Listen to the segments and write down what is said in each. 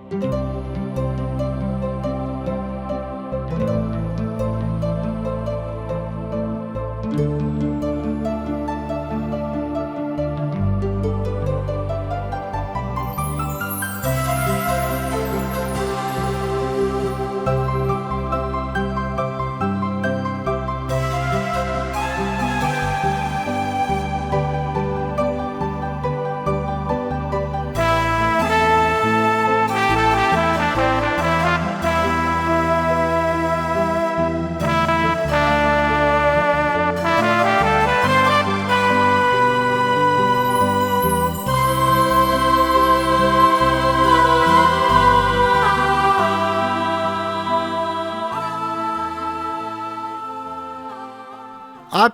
आप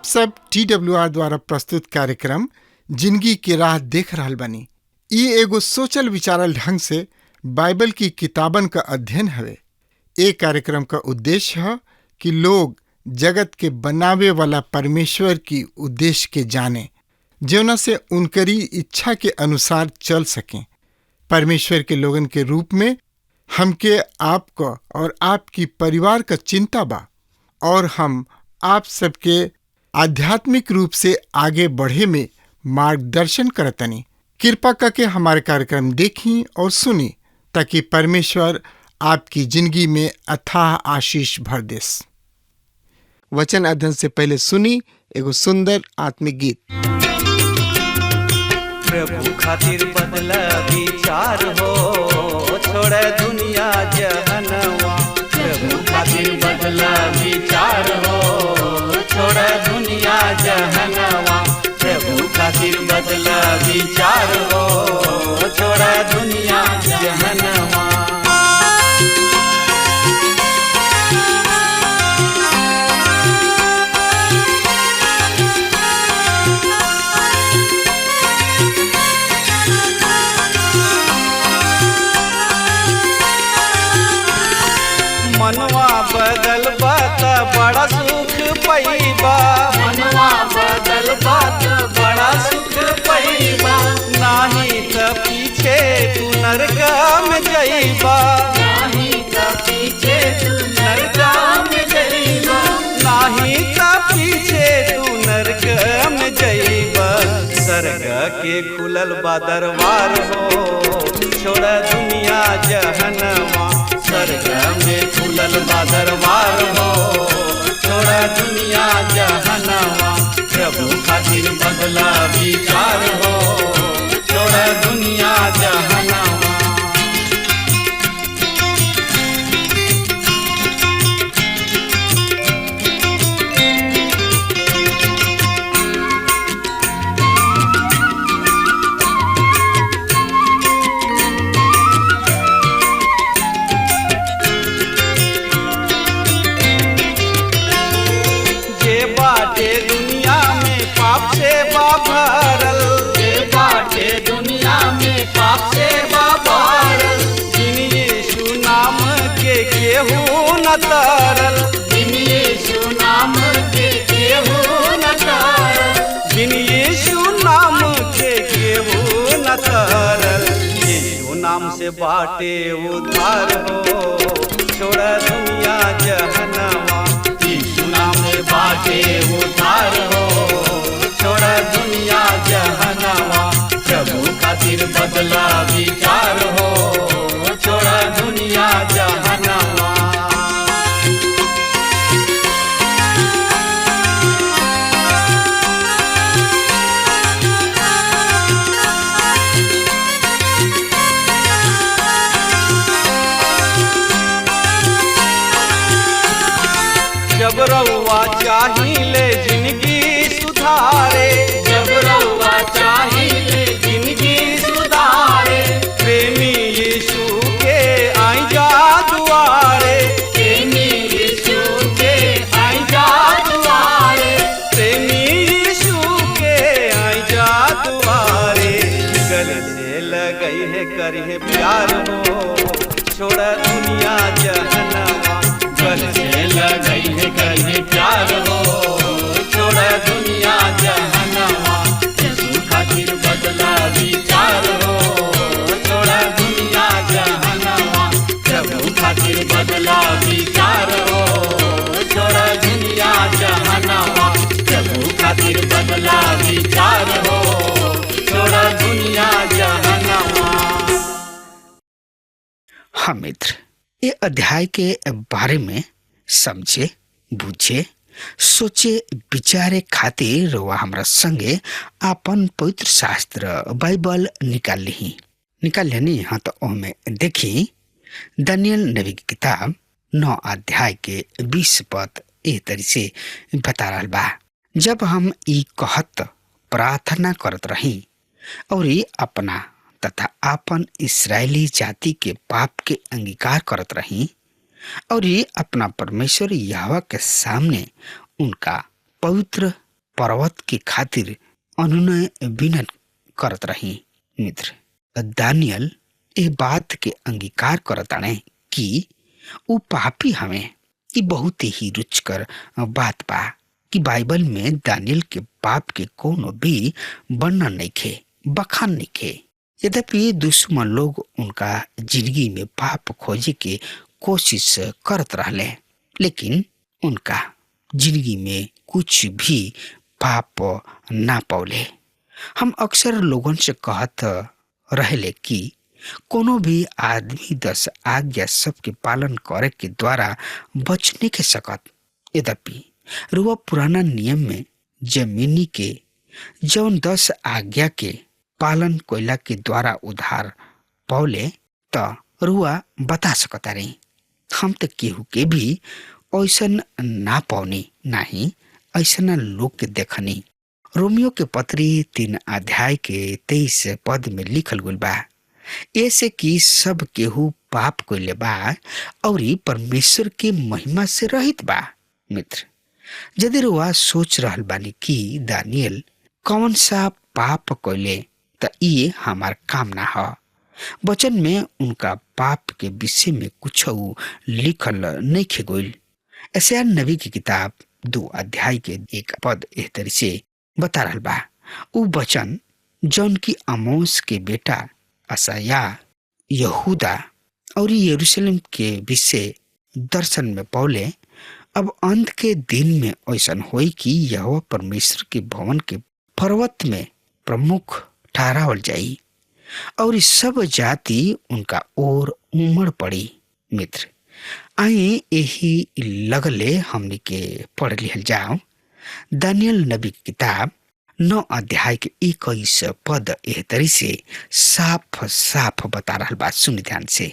सब TWR द्वारा प्रस्तुत कार्यक्रम जिंदगी की राह देख रहल बानी। ई एगो सोचल विचारल ढंग से बाइबल की किताबन का अध्ययन हवे। ए कार्यक्रम का उद्देश्य है कि लोग जगत के बनावे वाला परमेश्वर की उद्देश्य के जाने, जौना से उनकरी इच्छा के अनुसार चल सकें। परमेश्वर के लोगन के रूप में हमके आपको और आपकी परिवार का चिंता बा, और हम आप सबके आध्यात्मिक रूप से आगे बढ़े में मार्गदर्शन करतनी। कृपा करके हमारे कार्यक्रम देखी और सुनी, ताकि परमेश्वर आपकी जिंदगी में अथाह आशीष भर दे। वचन अध्ययन से पहले सुनी एगो सुंदर आत्मिक गीत। प्रभु खातिर बदला विचार हो, छोड़े दुनिया जहनवा। प्रभु खातिर बदला विचार हो, छोड़े दुनिया जहनवा। प्रभु खातिर बदला विचार हो, छोड़े दुनिया जहनवा। मनवा बदल बात बड़ा सुख पैबा। मनवा बदल बात बड़ा सुख पैबा। नाही त पीछे तू नरक में जइबा। नाही त पीछे तू नरक में जइबा। नाही त पीछे तू नरक में जइबा। स्वर्ग के खुलल बा दरबार हो, छोड़ दुनिया जहनवा। स्वर्ग में खुलल बा दरबार हो, छोड़ दुनिया जहनवा। प्रभु खातिर बदला विचार हो, छोड़ दुनिया जहनवा। दुनिया में पाप से बाभरल, जे बाटे दुनिया में पाप से बाभरल। जिन यीशु नाम के केहू न तरल। जिन यीशु नाम के केहू न तरल। जिन यीशु नाम के केहू न तरल। यीशु नाम से बाटे उद्धार हो, छोड़ दुनिया जहनवा। यीशु नाम से बाटे उद्धार हो, छोड़ दुनिया जहनवा। प्रभु खातिर बदला विचार हो, छोड़ दुनिया जहनवा। जब रउआ चाहिले जिंदगी सुधारे। जब रउआ चाहिले जिंदगी सुधारे। प्रेमी यीशु के आई जा दुआरे। प्रेमी यीशु के आई जा दुआरे। प्रेमी यीशु के आई जा दुआरे। गले से लगई है करिए प्यार हो, छोड़ दुनिया जहनवा। गले से लगई है करिए प्यार हो, छोड़ दुनिया जहनवा। यीशु खातिर बदला विचार हो, छोड़ दुनिया जहनवा। हाँ मित्र, ये अध्याय के बारे में समझे, बुझे, सोचे, विचारे खातिर वह हमरा संगे आपन पवित्र शास्त्र बाइबल निकाल लेनी। हाँ तो ओमे देखी दानियल नबी की किताब 9 अध्याय के 20 पद ए तरी से बता रहा बा। जब हम ई कहत प्रार्थना करत रही और अपना तथा आपन इस्राएली जाति के पाप के अंगीकार करत रही और अपना परमेश्वर यहोवा के सामने उनका पवित्र पर्वत के खातिर अनुनय विनय करत रही। मित्र, दानियल ए बात के अंगीकार करताने कि उ पापी हमें। ई बहुत ही रुचकर बात बा कि बाइबल में दानियल के पाप के कोनो भी वर्णन नइखे, बखान नइखे। यद्यपि दुश्मन लोग उनका जिंदगी में पाप खोजे के कोशिश करत रहले, लेकिन उनका जिंदगी में कुछ भी पाप ना पौले। हम अक्सर लोगन से कहत रहले कि कोनो भी आदमी 10 आज्ञा सबके पालन करे के द्वारा बचने के सकत। यद्यपि रुआ पुराना नियम में जमीनी के जौन 10 आज्ञा के पालन कोयला के द्वारा उधार पौले त रुआ बता सकता रही। हम तो केहू के भी ऐसन ना पौनी, नाही ऐसा लोग के देखनी। रोमियो के पत्री 3 अध्याय के 23 पद में लिखल गइल बा, ऐसे कि सब केहू पाप कइले बा और परमेश्वर के महिमा से रहित बा। मित्र, यदि रुआ सोच रहल बानी कि दानियल कौन सा पाप कइले त ये हमार काम ना ह। वचन में उनका पाप के विषय में कुछ लिखल नहीं गइल। यशायाह नबी की किताब 2 अध्याय के 1 पद एह तरी से बता रहल बा। उ वचन जौन की आमोस के बेटा यशायाह यहूदा और यरूशलेम के विषय दर्शन में पौले, अब अंत के दिन में ऐसा होई कि यहोवा परमेश्वर के भवन के पर्वत में प्रमुख ठहरावल जाई और सब जाति उनका ओर उमड़ पड़ी। मित्र, आई यही लगले हमने के पढ़ लिहल जाओ दानियल नबी की किताब 9 अध्याय के 21 पद एह तरी से साफ साफ बता रहा बात। सुन ध्यान से।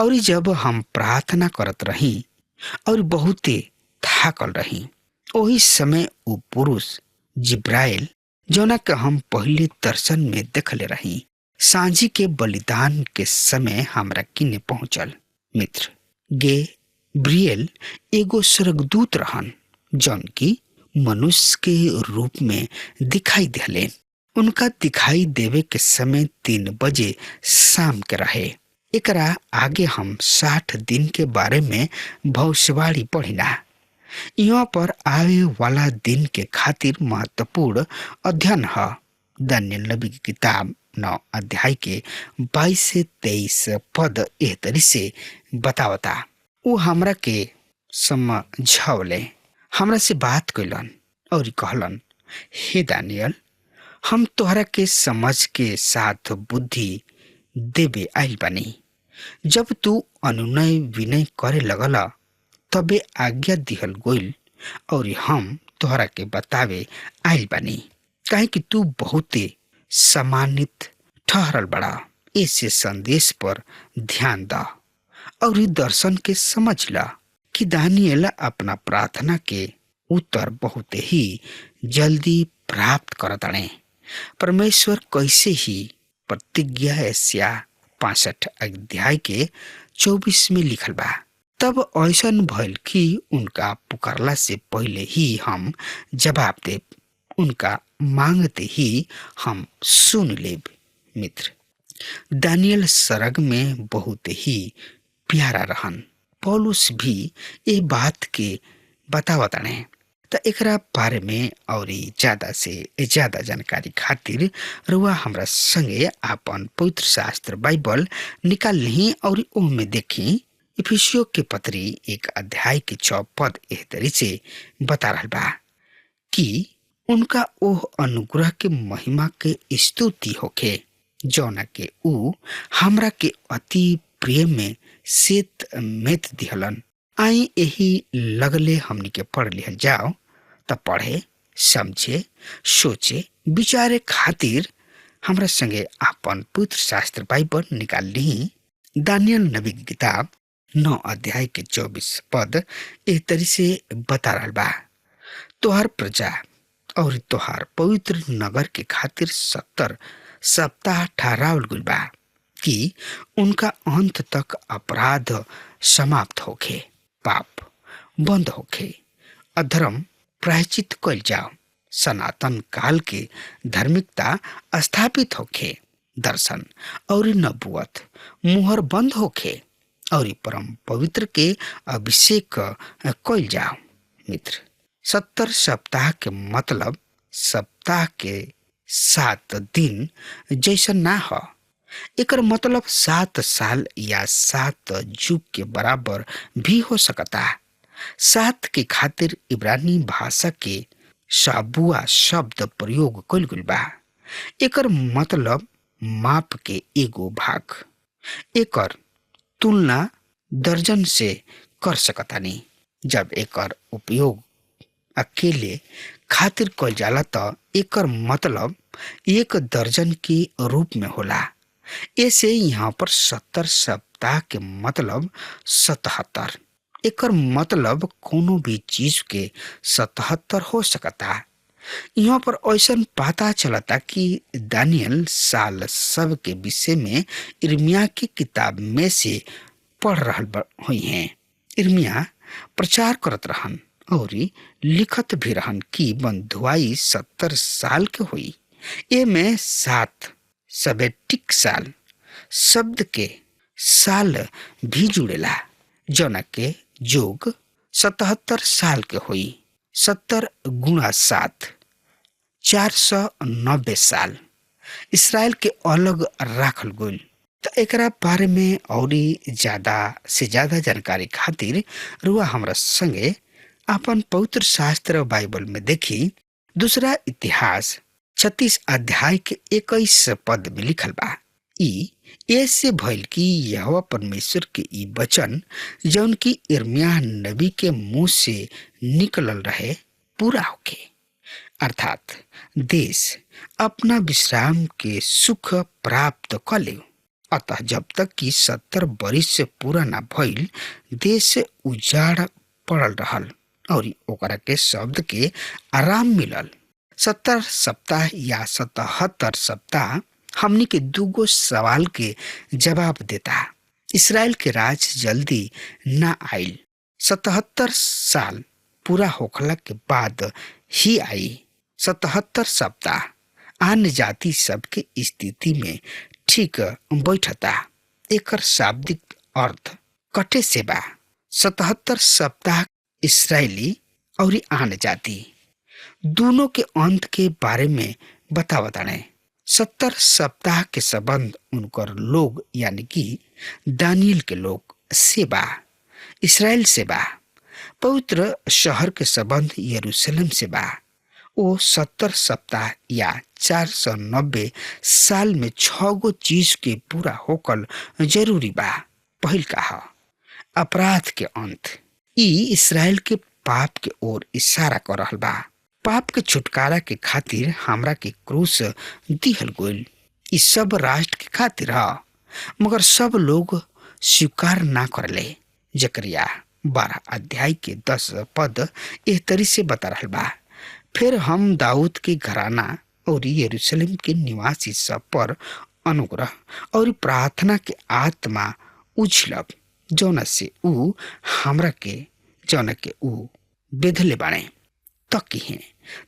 और जब हम प्रार्थना करत रही और बहुते थाकल रही, वही समय वो पुरुष जिब्राइल जोना के हम पहले दर्शन में देखले रही, सांझी के बलिदान के समय हमरा किने पहुंचल। मित्र, गैब्रिएल एगो स्वर्गदूत रहन जौन की मनुष्य के रूप में दिखाई दिले। उनका दिखाई देवे के समय 3 बजे शाम के रहे। एकरा आगे हम 60 दिन के बारे में भविष्यवाणी पढ़िना। यहाँ पर आवे वाला दिन के खातिर महत्वपूर्ण अध्ययन है। दानियल नबी की किताब 9 अध्याय के 22 से 23 पद एह तरी से बतावता। वो हमरा के समझावले, हमरा से बात कैलन और कहलन, हे दानियल, हम तोहरा के समझ के साथ बुद्धि देवे आइल बानी। जब तू अनुनय विनय करे लगला तबे आज्ञा दिहल गोइल और हम तोहरा के बतावे आइल बानी, काहे कि तू बहुते सम्मानित ठहरल बड़ा। ऐसे संदेश पर ध्यान दा और दर्शन के समझ ला कि दानियल अपना प्रार्थना के उत्तर बहुत ही जल्दी प्राप्त करताने। परमेश्वर कैसे ही प्रतिज्ञा यशायाह 65 अध्याय के 24 में लिखल बा, तब ऐसन भइल कि उनका पुकारला से पहले ही हम जवाब देब, उनका मांगते ही हम सुन लेब। मित्र, दानियल सरग में बहुत ही प्यारा रहन। पौलुस भी ये बात के बतावताने। त एकरा बारे में और ज्यादा से ज्यादा जानकारी खातिर रुआ हमरा संगे आपन पवित्र शास्त्र बाइबल निकाल ली और ओमे देखी इफिसियों के पत्री 1 अध्याय के 6 पद एह तरी से बता रहा बा कि उनका ओह अनुग्रह के महिमा के स्तुति होखे जौना के ऊ हमरा के अति प्रिय में सेत मेत दिहलन। आई यही लगले हमनी के पढ़ लिहल जाओ त पढ़े, समझे, सोचे, विचारे खातिर हमरा संगे आपन पवित्र शास्त्र बाइबल निकाल ली। दानियल नबी की किताब 9 अध्याय के 24 पद एक तरी से बता रहल बा, तोहार प्रजा और तोहार पवित्र नगर के खातिर 70 सप्ताह ठहरावल गइल बा कि उनका अंत तक अपराध समाप्त होखे, पाप बंद होखे, अधर्म प्रायश्चित कइल जाओ, सनातन काल के धार्मिकता स्थापित होखे, दर्शन और नबुवत मुहर बंद होखे और परम पवित्र के अभिषेक कइल जाओ। मित्र, 70 सप्ताह के मतलब सप्ताह के 7 दिन जैसा ना हो। एकर मतलब 7 साल या 7 युग के बराबर भी हो सकता। 7 के खातिर इब्रानी भाषा के साबुआ शब्द प्रयोग कइल गइल बा। एकर मतलब माप के एगो भाग। एकर तुलना दर्जन से कर सकतानी। जब एकर उपयोग अकेले खातिर कइल जाला त एकर मतलब 1 दर्जन के रूप में होला। ऐसे यहाँ पर 70 सप्ताह के मतलब 77। एकर मतलब कोनो भी चीज के 77 हो सकता। यहाँ पर ऐसा पता चलता कि दानियल साल सब के विषय में इर्मिया की किताब में से पढ़ रहल हुई हैं। इर्मिया प्रचार करत रहन और लिखत भी रहन कि बंधुआई 70 साल के हुई। ए में 7 सबेटिक साल शब्द के साल भी जुड़ेला, जौना के जोग 77 साल के हुई। 70 गुणा 7 490 साल इसराइल के अलग राखल गइल। तो एकरा बारे में और ज्यादा से ज्यादा जानकारी खातिर रुआ हमरा संगे अपन पवित्र शास्त्र बाइबल में देखी। दूसरा इतिहास 36 अध्याय के 21 पद में लिखल बा, ई ऐसे भइल कि यहोवा परमेश्वर के ई वचन जौन की इर्मिया नबी के मुंह से निकलल रहे पूरा होके, अर्थात देश अपना विश्राम के सुख प्राप्त कर ले। अतः जब तक कि 70 बरिस से पूरा न भइल देश उजाड़ पड़ल रहल और ओकरा के शब्द के आराम मिलल। 70 सप्ताह या 77 सप्ताह हमनी के दूगो सवाल के जवाब देता। इसराइल के राज जल्दी न आइल, 77 साल पूरा होखला के बाद ही आई। 77 सप्ताह अन्य जाति सबके स्थिति में ठीक बैठता। एकर शाब्दिक अर्थ कटे से बा। 77 सप्ताह इसराइली और अन्य जाति दोनों के अंत के बारे में बतावताने। 70 सप्ताह के संबंध उनकर लोग यानी कि दानियल के लोग से बा, इसराइल से बा। पवित्र शहर के संबंध यरूशलेम से बा। वो 70 सप्ताह या 490 साल में 6 गो चीज के पूरा होकल जरूरी बा। पहिल कहा अपराध के अंत। ई इसराइल के पाप के ओर इशारा कर रहल बा। पाप के छुटकारा के खातिर हमरा के क्रूस दिहल गइल। ई सब राष्ट्र के खातिर ह, मगर सब लोग स्वीकार ना करले। जकरिया 12 अध्याय के 10 पद एह तरी से बता रहल बा, फिर हम दाऊद के घराना और यरूशलेम के निवासी सब पर अनुग्रह और प्रार्थना के आत्मा उछलब, जौना से ऊ हमरा के जौना के ऊ बेधले बाणे तकी हैं,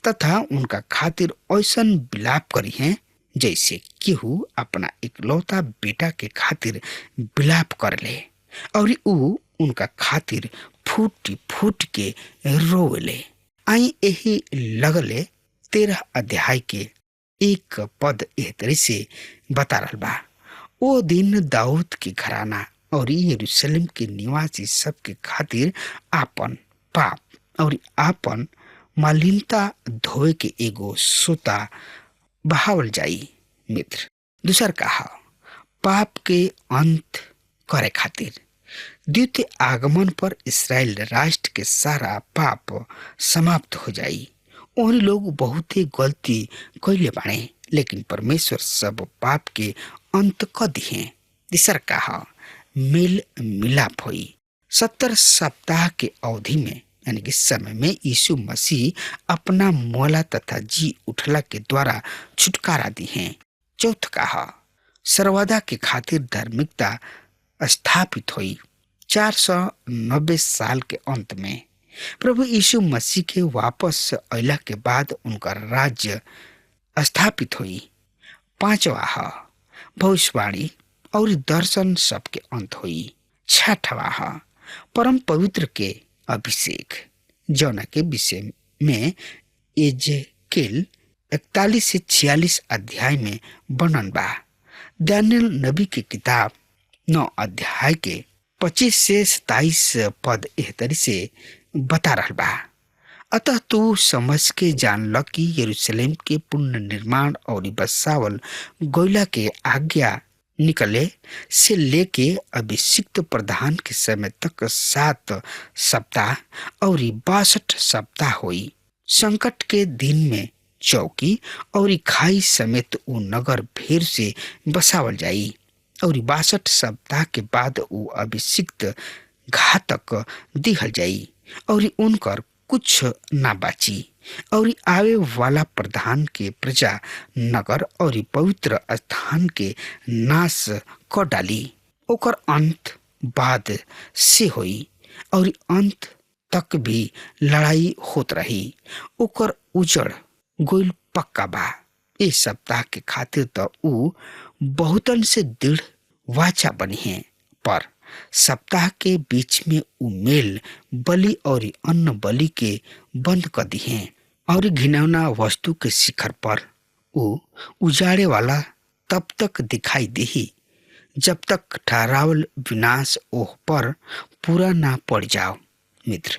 तथा उनका खातिर ऐसन विलाप करी हैं जैसे केहू अपना इकलौता बेटा के खातिर विलाप कर ले, और ऊ उनका खातिर फूट फूट के रोले। आई यही लगले 13 अध्याय के 1 पद एह तरी से बता रहल बा, ओ दिन दाऊद के घराना और यरूशलेम के निवासी सब के खातिर आपन पाप और आपन मालिनता धोए के एगो सोता बहावल जाई। मित्र, दूसर कहा पाप के अंत करे खातिर। द्वितीय आगमन पर इस्राएल राष्ट्र के सारा पाप समाप्त हो जाई। उन लोग बहुत ही गलती कैले बाणे, लेकिन परमेश्वर सब पाप के अंत क दिए। तीसर कहा मेल मिलाप हुई। 70 सप्ताह के अवधि में यानी कि समय में यीशु मसीह अपना मोला तथा जी उठला के द्वारा छुटकारा दी है। चौथ कहा सर्वदा के खातिर धार्मिकता स्थापित हुई। 490 साल के अंत में प्रभु यीशु मसीह के वापस अला के बाद उनका राज्य स्थापित हुई। पांचवा भविष्यवाणी और दर्शन सबके अंत हुई। छठवा परम पवित्र के अभिषेक, जौना के विषय में एजेकियल 41 से 46 अध्याय में वर्णन बा। दानियल नबी की किताब 9 अध्याय के 25 से 27 पद एह तरी से बता रहा बा। अतः तू समझ के जान ल कि यरूशलेम के पुनर्निर्माण और बसावल गोइला के आज्ञा निकले से लेके अभिषिक्त प्रधान के समय तक 7 सप्ताह और 62 सप्ताह हुई। संकट के दिन में चौकी और खाई समेत वो नगर फिर से बसावल जाई और 62 सप्ताह के बाद वो अभिषिक्त घातक दिहल जाई और उनकर कुछ ना बाची और आवे वाला प्रधान के प्रजा नगर और पवित्र स्थान के नाश कर डाली। ओकर अंत बाद से हुई और अंत तक भी लड़ाई होत रही। ओकर उजड़ गोइल पक्का बा। इस सप्ताह के खातिर तो ऊ बहुतन से दृढ़ वाचा बनी है, पर सप्ताह के बीच में ऊ मेल बलि और अन्न बलि के बंद कर दी है और घिनौना वस्तु के शिखर पर ऊ उजाड़े वाला तब तक दिखाई देही जब तक ठहरावल विनाश ओह पर पूरा ना पड़ जाओ। मित्र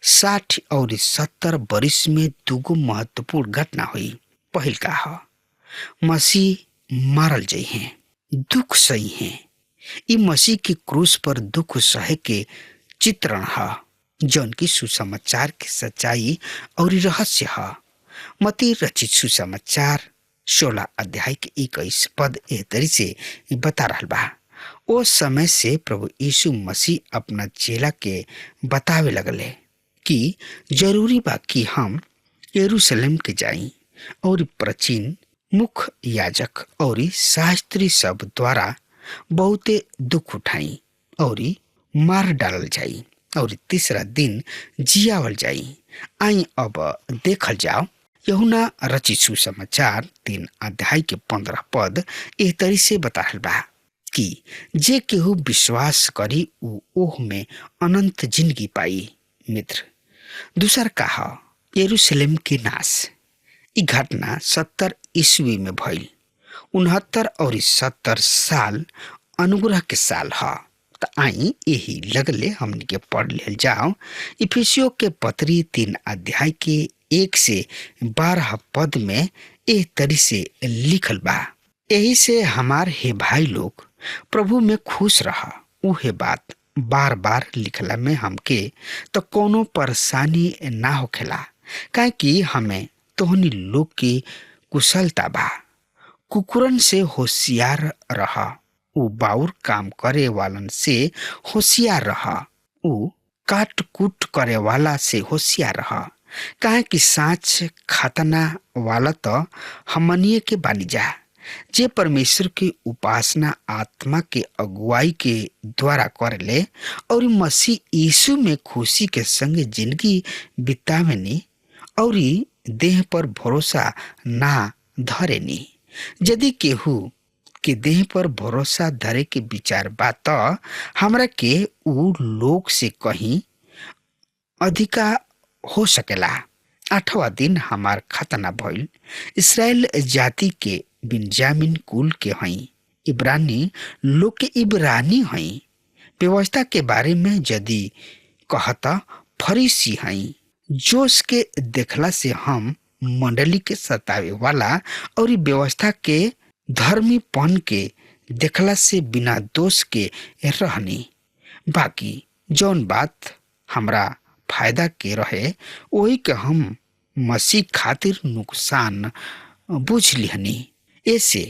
60 और 70 बरिस में दुगो महत्वपूर्ण घटना हुई। पहिल का मसीह मारल जाइ हैं, दुख सही है। ई मसीह के क्रूस पर दुख सहे के चित्रण है, जौन की सुसमाचार के सच्चाई और रहस्य है। मती रचित सुसमाचार 16 अध्याय के 21 पद एह तरी से बता रहा बा। ओ समय से प्रभु यीशु मसीह अपना चेला के बतावे लगले कि जरूरी बा कि हम यरूशलेम के जाई और प्राचीन मुख्य याजक और शास्त्री सब द्वारा बहुते दुख उठाई और मार डालल जाई और तीसरा दिन जियावल जाई। आई अब देखल जाओ यूहन्ना रचित सुसमाचार 3 अध्याय के 15 पद एह तरी से बता रहल बा कि जे केहू विश्वास करी ऊ ओह में अनंत जिंदगी पाई। मित्र दूसर कहा यरूशलेम के नाश। ई घटना 70 ईस्वी में भइल। 69 और 70 साल अनुग्रह के साल है। तो आई यही लगले हमने के पढ़ ले जाओ इफिसियों के पत्री 3 अध्याय के 1 से 12 पद में एह तरी से लिखल बा। यही से हमार हे भाई लोग प्रभु में खुश रहा। उहे बात बार बार लिखला में हमके तो कोनो परेशानी ना होखेला, काहे कि हमें तोहनी लोग की कुशलता बा। कुकुरन से होशियार रहा, ऊ बाउर काम करे वालन से होशियार रहा, ऊ काट कूट करे वाला से होशियार रहा, काहे कि साँच खतना वाला तो हमनिए के बानी जा, जे परमेश्वर की उपासना आत्मा के अगुवाई के द्वारा करले और मसीह यीशु में खुशी के संग जिंदगी बितावेनी और देह पर भरोसा ना धरेनी। यदि केहू के देह पर भरोसा धरे के विचार बा तो हमरा के ऊ लोग से कहीं अधिका हो सकेला। 8वां दिन हमार खतना भइल। इस्राएल जाति के बिन्यामीन कुल के हई, इब्रानी लोग के इब्रानी हई। व्यवस्था के बारे में यदि कहता फरीसी हई। जोश के देखला से हम मंडली के सतावे वाला और व्यवस्था के धर्मीपन के देखला से बिना दोष के रहनी। बाकी जौन बात हमरा फायदा के रहे वही के हम मसीह खातिर नुकसान बुझ लिहनी। ऐसे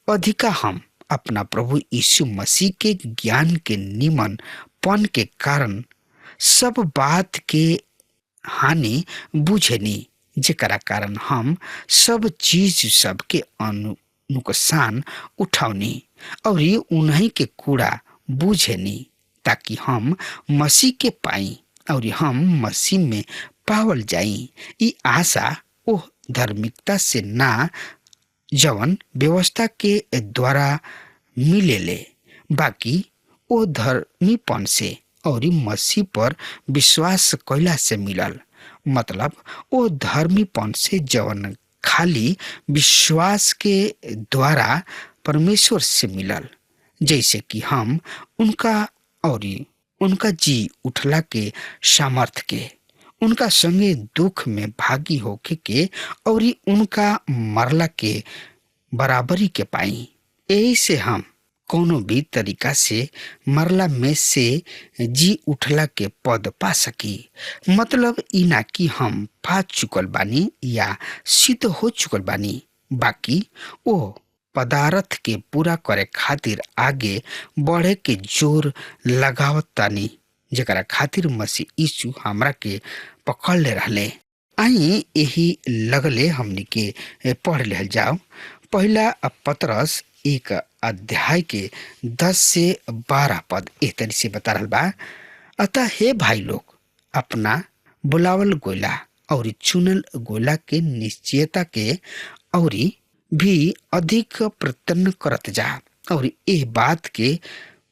अधिका हम अपना प्रभु यीशु मसीह के ज्ञान के निमन पन के कारण सब बात के हानि बुझेनी, जेकरा कारण हम सब चीज सबके नुकसान उठावनी और ये उन्हीं के कूड़ा बुझेनी, ताकि हम मसीह के पाई और हम मसीह में पावल जाई। ई आशा ओ धार्मिकता से ना जवन व्यवस्था के द्वारा मिलेले, बाकी ओ धर्मीपन से और मसीह पर विश्वास कैला से मिलल। मतलब ओ धर्मीपन से जवन खाली विश्वास के द्वारा परमेश्वर से मिलल, जैसे कि हम उनका और उनका जी उठला के सामर्थ के, उनका संगे दुख में भागी होके के और उनका मरला के बराबरी के पाई। यही से हम कोनो भी तरीका से मरला में से जी उठला के पद पा सकी। मतलब ई ना कि हम पा चुकल बानी या सिद्ध हो चुकल बानी, बाकी ओ पदार्थ के पूरा करे खातिर आगे बढ़े के जोर लगावत तानी, जेकरा खातिर मसीह यीशु हमरा के पकड़ ले रहले। आई यही लगले हमनी के पढ़ ले जाओ। पहला पतरस 1 अध्याय के 10 से 12 पद एक तरी से बता रहा बा। अतः हे भाई लोग, अपना बुलावल गोला और चुनल गोला के निश्चयता के और भी अधिक प्रयत्न करत जा, और ए बात के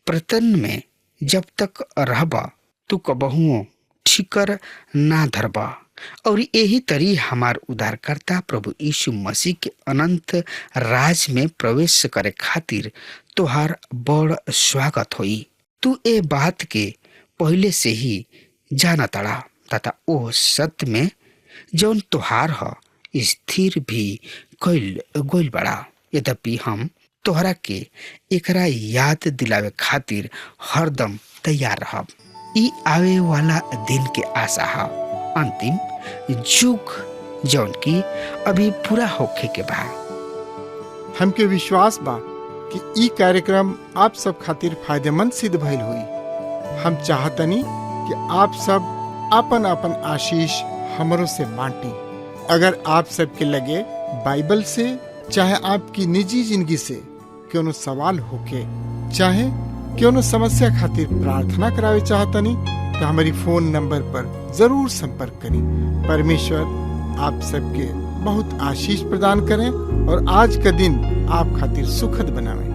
प्रयत्न में जब तक रहबा तू कबहुओ ठीकर ना धरबा, और यही तरी हमार उद्धारकर्ता प्रभु यीशु मसीह के अनंत राज में प्रवेश करे खातिर तोहार बड़ स्वागत होई। तू ए बात के पहले से ही जाना तड़ा तथा ओ सत्य में जौन तोहार ह स्थिर भी गोइल बड़ा। यद्यपि हम तोहरा के एकरा याद दिलावे खातिर हरदम तैयार रहब। ई आवे वाला दिन के आशा है, अंतिम युग जौन की अभी पूरा होखे के बा। हमके विश्वास बा कि ई कार्यक्रम आप सब खातिर फायदेमंद सिद्ध भइल हुई। हम चाहतनी कि आप सब अपन अपन आशीष हमरों से बांटी। अगर आप सबके लगे बाइबल से चाहे आपकी निजी जिंदगी से क्यों सवाल होके, चाहे क्यों समस्या खातिर प्रार्थना करावे चाहतनी, तो हमारी फोन नंबर पर जरूर संपर्क करें। परमेश्वर आप सबके बहुत आशीष प्रदान करें और आज का दिन आप खातिर सुखद बनावे।